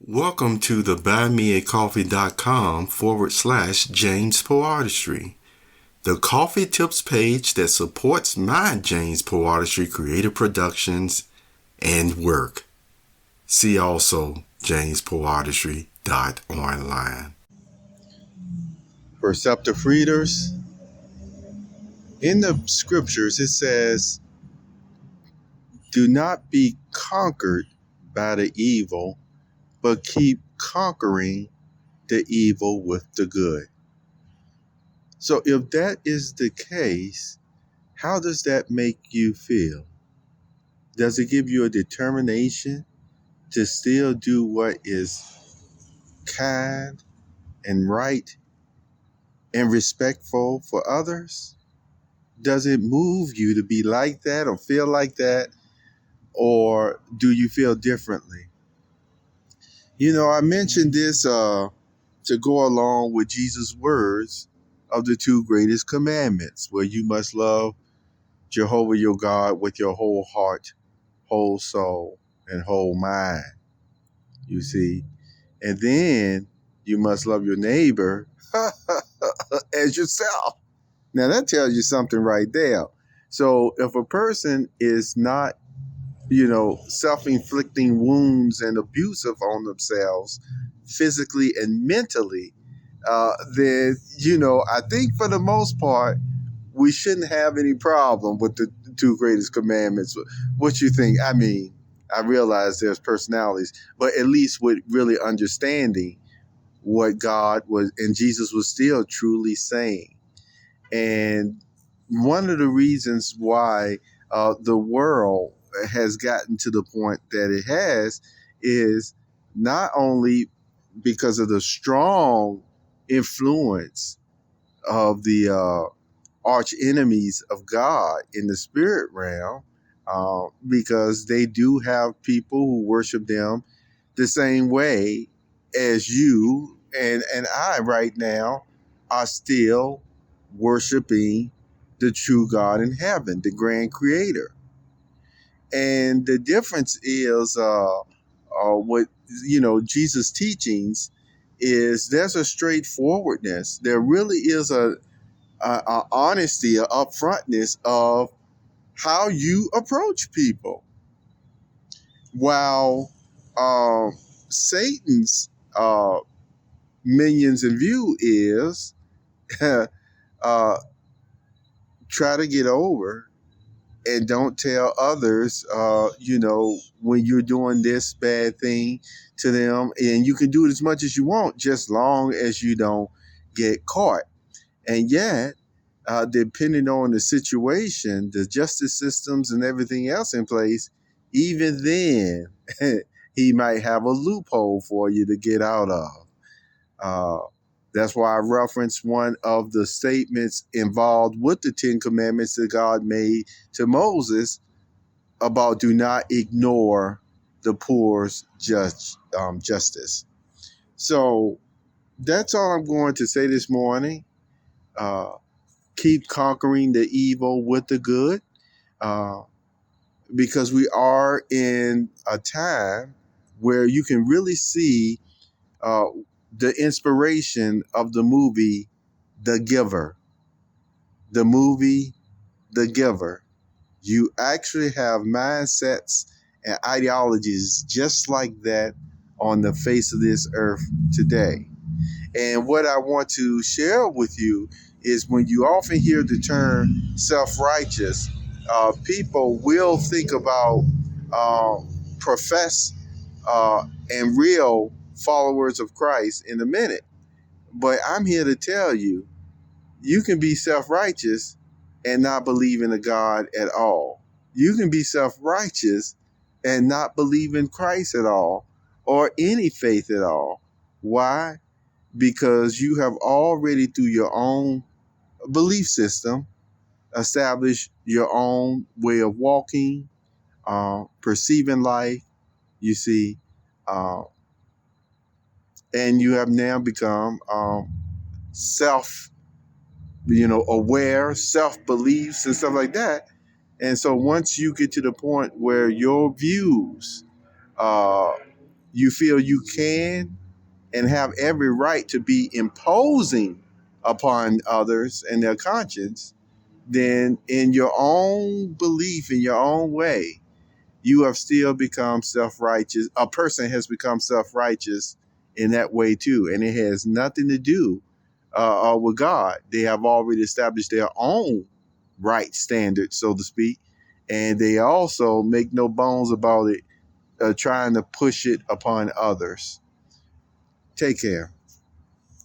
Welcome to the buymeacoffee.com/James Poartistry, the coffee tips page that supports my James Poartistry creative productions and work. See also jamespoartistry.online. Perceptive readers, in the scriptures it says, do not be conquered by the evil, but keep conquering the evil with the good. So if that is the case, how does that make you feel? Does it give you a determination to still do what is kind and right and respectful for others? Does it move you to be like that or feel like that? Or do you feel differently? I mentioned this to go along with Jesus' words of the two greatest commandments, where you must love Jehovah your God with your whole heart, whole soul, and whole mind. You see? And then you must love your neighbor as yourself. Now that tells you something right there. So if a person is not, self-inflicting wounds and abusive on themselves physically and mentally, then, I think for the most part, we shouldn't have any problem with the two greatest commandments. What you think? I mean, I realize there's personalities, but at least with really understanding what God was and Jesus was still truly saying. And one of the reasons why the world has gotten to the point that it has is not only because of the strong influence of the arch enemies of God in the spirit realm, because they do have people who worship them the same way as you and I right now are still worshiping the true God in heaven, the grand creator. And the difference is what Jesus' teachings is. There's a straightforwardness. There really is a honesty, a upfrontness of how you approach people. While Satan's minions in view is try to get over and don't tell others, when you're doing this bad thing to them. And you can do it as much as you want, just long as you don't get caught. And yet, depending on the situation, the justice systems and everything else in place, even then, he might have a loophole for you to get out of. That's why I referenced one of the statements involved with the 10 Commandments that God made to Moses about do not ignore the poor's justice. So that's all I'm going to say this morning. Keep conquering the evil with the good, because we are in a time where you can really see the inspiration of the movie The Giver. The movie The Giver. You actually have mindsets and ideologies just like that on the face of this earth today. And what I want to share with you is when you often hear the term self-righteous, people will think about profess and real followers of Christ in a minute. But I'm here to tell you, you can be self-righteous and not believe in a God at all. You can be self-righteous and not believe in Christ at all or any faith at all. Why? Because you have already, through your own belief system, established your own way of walking, perceiving life, you see, and you have now become aware, self-beliefs and stuff like that. And so once you get to the point where your views, you feel you can and have every right to be imposing upon others and their conscience, then in your own belief, in your own way, you have still become self-righteous. A person has become self-righteous in that way too. And it has nothing to do with God. They have already established their own right standard, so to speak. And they also make no bones about it, trying to push it upon others. Take care.